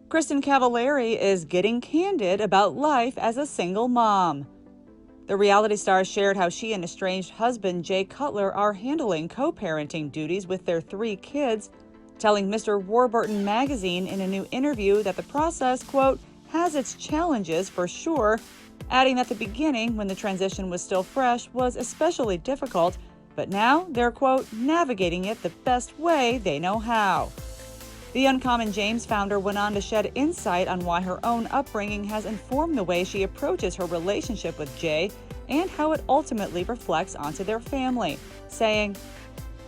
Kristin Cavallari is getting candid about life as a single mom. The reality star shared how she and estranged husband Jay Cutler are handling co-parenting duties with their 3 kids, telling Mr. Warburton magazine in a new interview that the process, quote, has its challenges for sure, adding that the beginning, when the transition was still fresh, was especially difficult, but now they're, quote, navigating it the best way they know how. The Uncommon James founder went on to shed insight on why her own upbringing has informed the way she approaches her relationship with Jay and how it ultimately reflects onto their family, saying,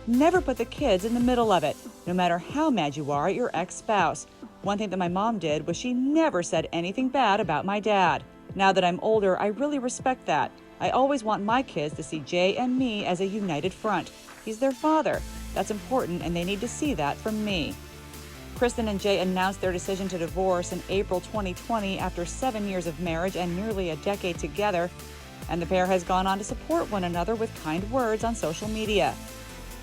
"Never put the kids in the middle of it, no matter how mad you are at your ex-spouse. One thing that my mom did was she never said anything bad about my dad. Now that I'm older, I really respect that. I always want my kids to see Jay and me as a united front. He's their father. That's important, and they need to see that from me." Kristin and Jay announced their decision to divorce in April 2020 after 7 years of marriage and nearly a decade together, and the pair has gone on to support one another with kind words on social media.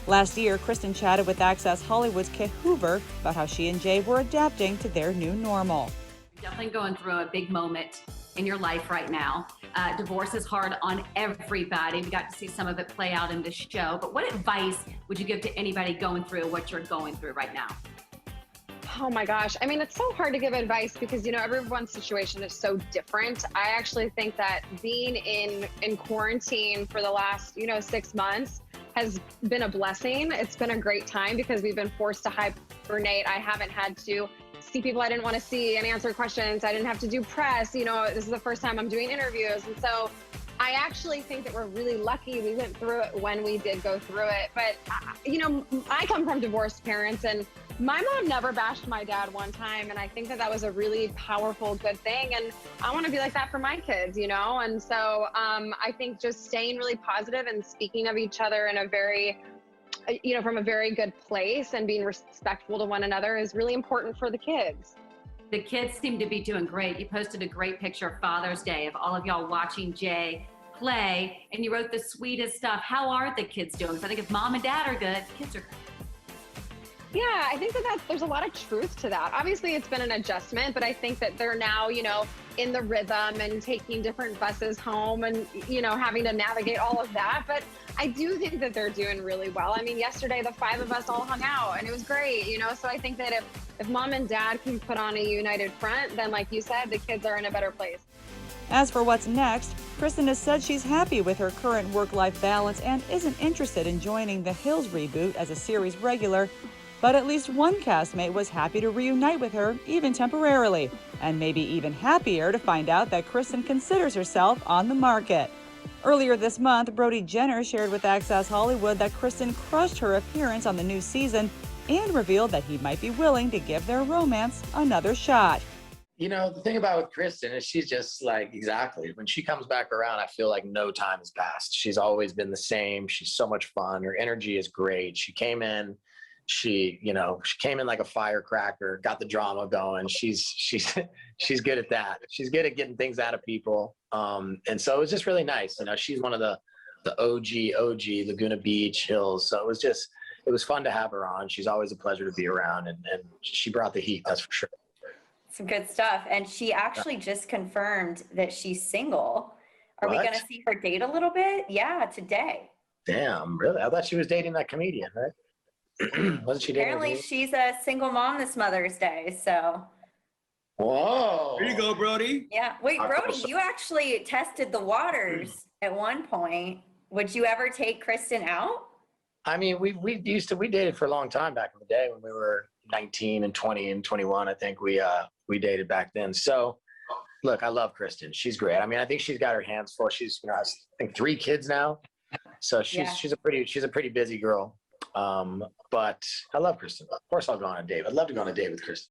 Last year, Kristin chatted with Access Hollywood's Kit Hoover about how she and Jay were adapting to their new normal. Definitely going through a big moment in your life right now. Divorce is hard on everybody. We got to see some of it play out in this show, but what advice would you give to anybody going through what you're going through right now? Oh my gosh. I mean, it's so hard to give advice because, everyone's situation is so different. I actually think that being in quarantine for the last, 6 months has been a blessing. It's been a great time because we've been forced to hibernate. I haven't had to see people I didn't want to see and answer questions. I didn't have to do press. This is the first time I'm doing interviews. And so I actually think that we're really lucky we went through it when we did go through it. But, I come from divorced parents, and my mom never bashed my dad one time. And I think that was a really powerful, good thing. And I want to be like that for my kids, And so I think just staying really positive and speaking of each other in a very, from a very good place and being respectful to one another is really important for the kids. The kids seem to be doing great. You posted a great picture of Father's Day of all of y'all watching Jay play, and you wrote the sweetest stuff. How are the kids doing? 'Cause I think if mom and dad are good, kids are good. Yeah, I think that there's a lot of truth to that. Obviously, it's been an adjustment, but I think that they're now, in the rhythm and taking different buses home and, having to navigate all of that. But I do think that they're doing really well. I mean, yesterday, the 5 of us all hung out and it was great, So I think that if mom and dad can put on a united front, then like you said, the kids are in a better place. As for what's next, Kristin has said she's happy with her current work-life balance and isn't interested in joining The Hills reboot as a series regular, but at least one castmate was happy to reunite with her, even temporarily, and maybe even happier to find out that Kristin considers herself on the market. Earlier this month, Brody Jenner shared with Access Hollywood that Kristin crushed her appearance on the new season and revealed that he might be willing to give their romance another shot. The thing about with Kristin is she's just like, exactly. When she comes back around, I feel like no time has passed. She's always been the same. She's so much fun. Her energy is great. She came in like a firecracker, got the drama going. She's good at that. She's good at getting things out of people. And so it was just really nice. She's one of the OG Laguna Beach Hills. So it was fun to have her on. She's always a pleasure to be around, and she brought the heat, that's for sure. Some good stuff. And she actually just confirmed that she's single. Are we going to see her date a little bit? Yeah, today. Damn, really? I thought she was dating that comedian, right? Wasn't she dating? Apparently she's a single mom this Mother's Day, so. Whoa. There you go, Brody. Yeah. Wait, Brody, you actually tested the waters at one point. Would you ever take Kristin out? I mean, we dated for a long time back in the day when we were 19 and 20 and 21. I think we dated back then. So look, I love Kristin. She's great. I mean, I think she's got her hands full. She's, I think 3 kids now. So she's a pretty busy girl. But I love Kristin. Of course I'll go on a date. I'd love to go on a date with Kristin.